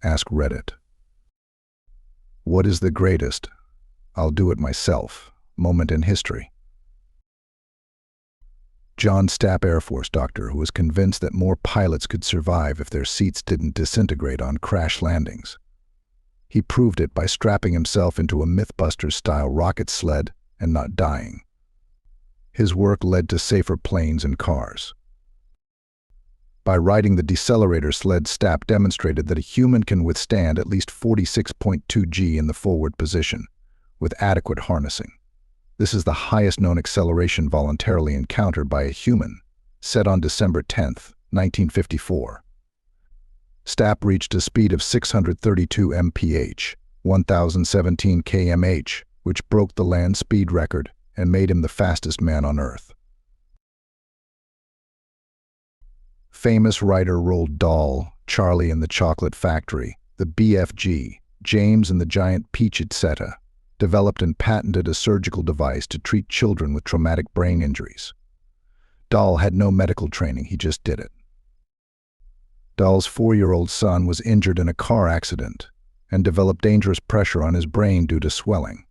Askreddit. What is the greatest, I'll do it myself, moment in history? John Stapp, Air Force doctor who was convinced that more pilots could survive if their seats didn't disintegrate on crash landings. He proved it by strapping himself into a Mythbusters-style rocket sled and not dying. His work led to safer planes and cars. By riding the decelerator sled, Stapp demonstrated that a human can withstand at least 46.2 G in the forward position, with adequate harnessing. This is the highest known acceleration voluntarily encountered by a human, set on December 10, 1954. Stapp reached a speed of 632 mph, 1,017 kmh, which broke the land speed record and made him the fastest man on Earth. Famous writer Roald Dahl, Charlie and the Chocolate Factory, the BFG, James and the Giant Peach, etc., developed and patented a surgical device to treat children with traumatic brain injuries. Dahl had no medical training, he just did it. Dahl's 4-year-old son was injured in a car accident and developed dangerous pressure on his brain due to swelling.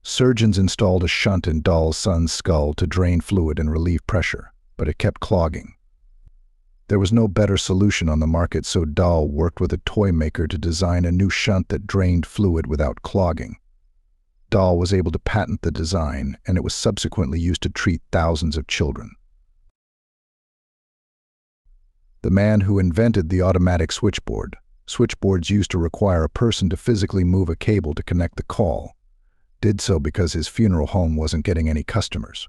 Surgeons installed a shunt in Dahl's son's skull to drain fluid and relieve pressure, but it kept clogging. There was no better solution on the market, so Dahl worked with a toy maker to design a new shunt that drained fluid without clogging. Dahl was able to patent the design, and it was subsequently used to treat thousands of children. The man who invented the automatic switchboard, switchboards used to require a person to physically move a cable to connect the call, did so because his funeral home wasn't getting any customers.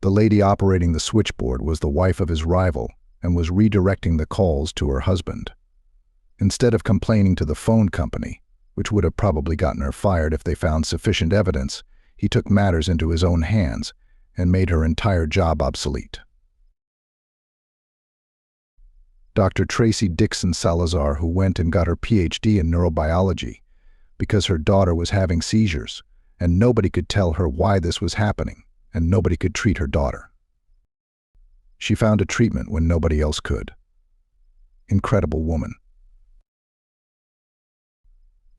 The lady operating the switchboard was the wife of his rival and was redirecting the calls to her husband. Instead of complaining to the phone company, which would have probably gotten her fired if they found sufficient evidence, he took matters into his own hands and made her entire job obsolete. Dr. Tracy Dixon Salazar, who went and got her PhD in neurobiology because her daughter was having seizures, and nobody could tell her why this was happening, and nobody could treat her daughter. She found a treatment when nobody else could. Incredible woman.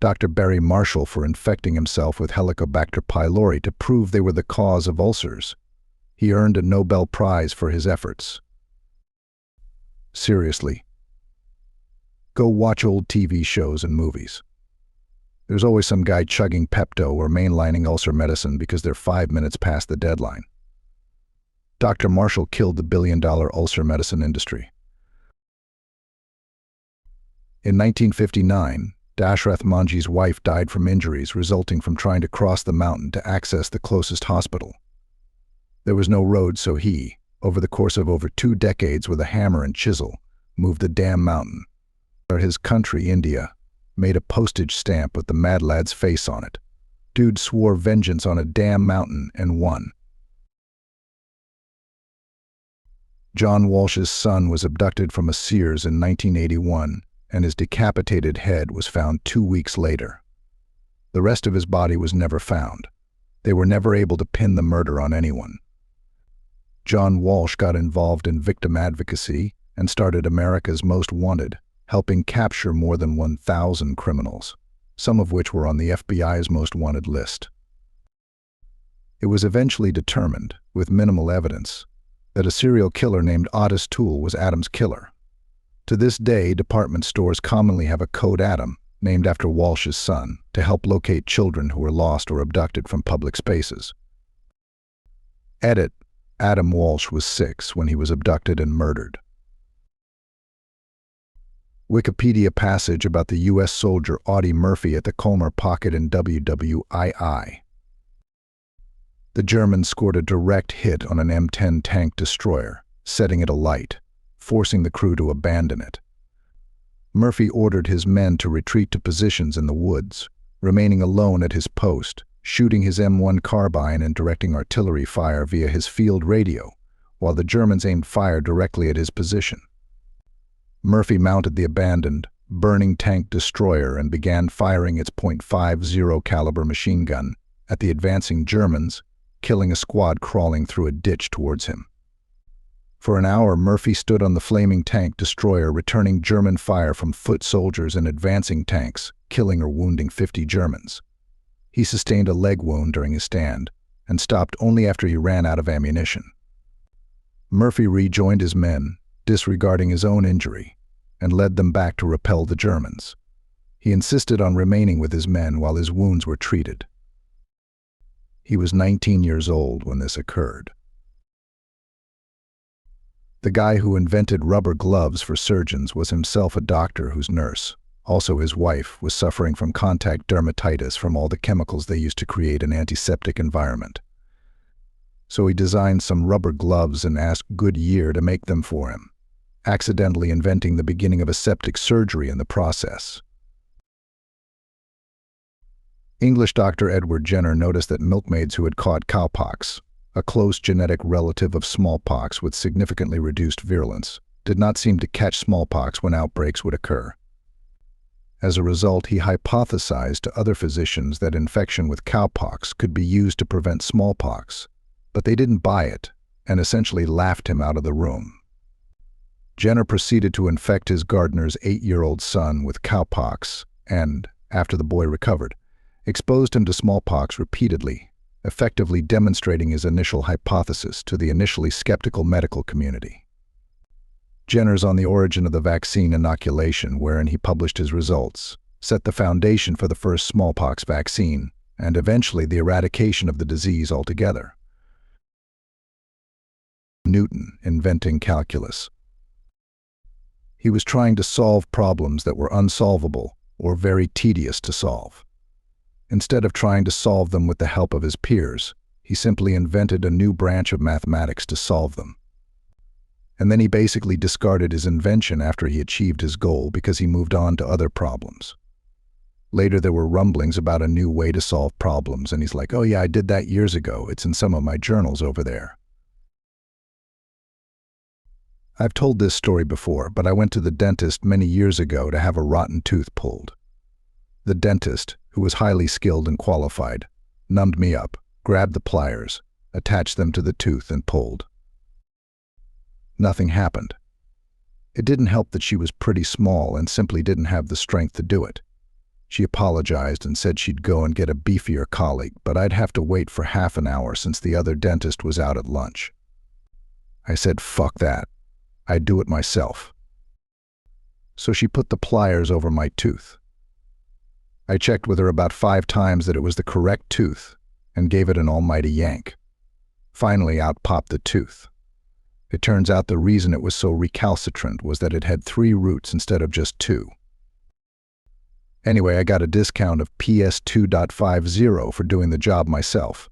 Dr. Barry Marshall, for infecting himself with Helicobacter pylori to prove they were the cause of ulcers. He earned a Nobel Prize for his efforts. Seriously, go watch old TV shows and movies. There's always some guy chugging Pepto or mainlining ulcer medicine because they're 5 minutes past the deadline. Dr. Marshall killed the billion-dollar ulcer medicine industry. In 1959, Dashrath Manji's wife died from injuries resulting from trying to cross the mountain to access the closest hospital. There was no road, so he, over the course of over 2 decades with a hammer and chisel, moved the damn mountain. His country, India, made a postage stamp with the mad lad's face on it. Dude swore vengeance on a damn mountain and won. John Walsh's son was abducted from a Sears in 1981, and his decapitated head was found 2 weeks later. The rest of his body was never found. They were never able to pin the murder on anyone. John Walsh got involved in victim advocacy and started America's Most Wanted, helping capture more than 1,000 criminals, some of which were on the FBI's Most Wanted list. It was eventually determined, with minimal evidence, that a serial killer named Otis Toole was Adam's killer. To this day, department stores commonly have a code Adam, named after Walsh's son, to help locate children who were lost or abducted from public spaces. Edit: Adam Walsh was 6 when he was abducted and murdered. Wikipedia passage about the U.S. soldier Audie Murphy at the Colmar Pocket in WWII. The Germans scored a direct hit on an M10 tank destroyer, setting it alight, forcing the crew to abandon it. Murphy ordered his men to retreat to positions in the woods, remaining alone at his post, shooting his M1 carbine and directing artillery fire via his field radio, while the Germans aimed fire directly at his position. Murphy mounted the abandoned, burning tank destroyer and began firing its .50 caliber machine gun at the advancing Germans, killing a squad crawling through a ditch towards him. For an hour, Murphy stood on the flaming tank destroyer, returning German fire from foot soldiers and advancing tanks, killing or wounding 50 Germans. He sustained a leg wound during his stand, and stopped only after he ran out of ammunition. Murphy rejoined his men, disregarding his own injury, and led them back to repel the Germans. He insisted on remaining with his men while his wounds were treated. He was 19 years old when this occurred. The guy who invented rubber gloves for surgeons was himself a doctor whose nurse, also his wife, was suffering from contact dermatitis from all the chemicals they used to create an antiseptic environment. So he designed some rubber gloves and asked Goodyear to make them for him, accidentally inventing the beginning of aseptic surgery in the process. English Dr. Edward Jenner noticed that milkmaids who had caught cowpox, a close genetic relative of smallpox with significantly reduced virulence, did not seem to catch smallpox when outbreaks would occur. As a result, he hypothesized to other physicians that infection with cowpox could be used to prevent smallpox, but they didn't buy it and essentially laughed him out of the room. Jenner proceeded to infect his gardener's 8-year-old son with cowpox and, after the boy recovered, exposed him to smallpox repeatedly, effectively demonstrating his initial hypothesis to the initially skeptical medical community. Jenner's On the Origin of the Vaccine Inoculation, wherein he published his results, set the foundation for the first smallpox vaccine and eventually the eradication of the disease altogether. Newton inventing calculus. He was trying to solve problems that were unsolvable or very tedious to solve. Instead of trying to solve them with the help of his peers, he simply invented a new branch of mathematics to solve them. And then he basically discarded his invention after he achieved his goal because he moved on to other problems. Later there were rumblings about a new way to solve problems, and he's like, "Oh yeah, I did that years ago. It's in some of my journals over there." I've told this story before, but I went to the dentist many years ago to have a rotten tooth pulled. The dentist, who was highly skilled and qualified, numbed me up, grabbed the pliers, attached them to the tooth, and pulled. Nothing happened. It didn't help that she was pretty small and simply didn't have the strength to do it. She apologized and said she'd go and get a beefier colleague, but I'd have to wait for half an hour since the other dentist was out at lunch. I said, "Fuck that. I'd do it myself." So she put the pliers over my tooth. I checked with her about 5 times that it was the correct tooth and gave it an almighty yank. Finally, out popped the tooth. It turns out the reason it was so recalcitrant was that it had 3 roots instead of just 2. Anyway, I got a discount of PS 2.50 for doing the job myself.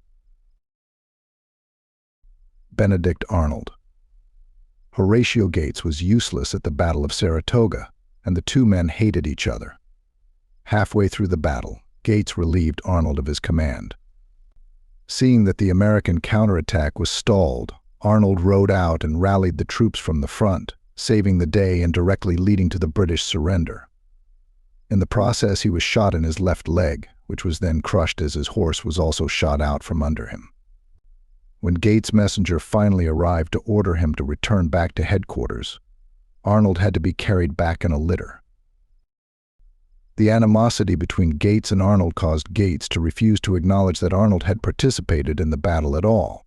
Benedict Arnold. Horatio Gates was useless at the Battle of Saratoga, and the two men hated each other. Halfway through the battle, Gates relieved Arnold of his command. Seeing that the American counterattack was stalled, Arnold rode out and rallied the troops from the front, saving the day and directly leading to the British surrender. In the process, he was shot in his left leg, which was then crushed as his horse was also shot out from under him. When Gates' messenger finally arrived to order him to return back to headquarters, Arnold had to be carried back in a litter. The animosity between Gates and Arnold caused Gates to refuse to acknowledge that Arnold had participated in the battle at all.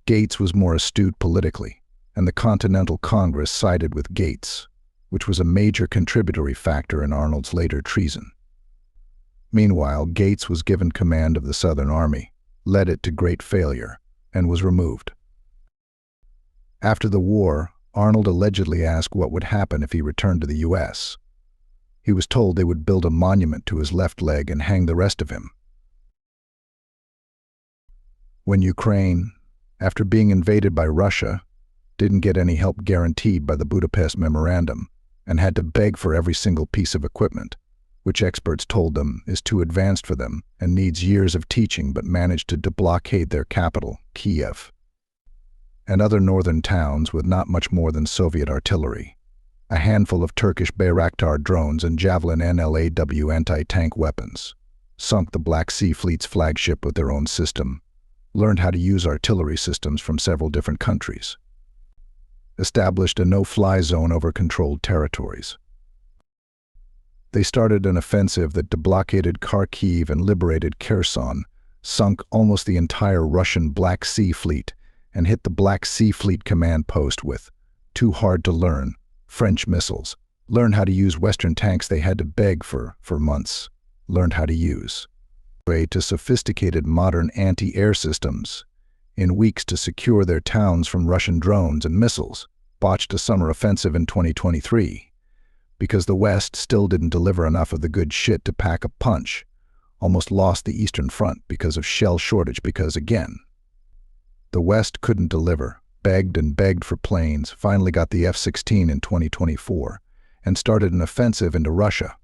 Gates was more astute politically, and the Continental Congress sided with Gates, which was a major contributory factor in Arnold's later treason. Meanwhile, Gates was given command of the Southern Army, led it to great failure, and was removed. After the war, Arnold allegedly asked what would happen if he returned to the U.S. He was told they would build a monument to his left leg and hang the rest of him. When Ukraine, after being invaded by Russia, didn't get any help guaranteed by the Budapest Memorandum and had to beg for every single piece of equipment, which experts told them is too advanced for them and needs years of teaching, but managed to blockade their capital, Kiev, and other northern towns with not much more than Soviet artillery, a handful of Turkish Bayraktar drones and Javelin NLAW anti-tank weapons, sunk the Black Sea Fleet's flagship with their own system, learned how to use artillery systems from several different countries. established a no-fly zone over controlled territories. They started an offensive that deblockaded Kharkiv and liberated Kherson, sunk almost the entire Russian Black Sea Fleet, and hit the Black Sea Fleet command post with too hard to learn French missiles. Learned how to use Western tanks they had to beg for months. Learned how to use. To sophisticated modern anti-air systems. In weeks to secure their towns from Russian drones and missiles. Botched a summer offensive in 2023. Because the West still didn't deliver enough of the good shit to pack a punch. Almost lost the Eastern Front because of shell shortage because, again, the West couldn't deliver. Begged and begged for planes, finally got the F-16 in 2024, and started an offensive into Russia.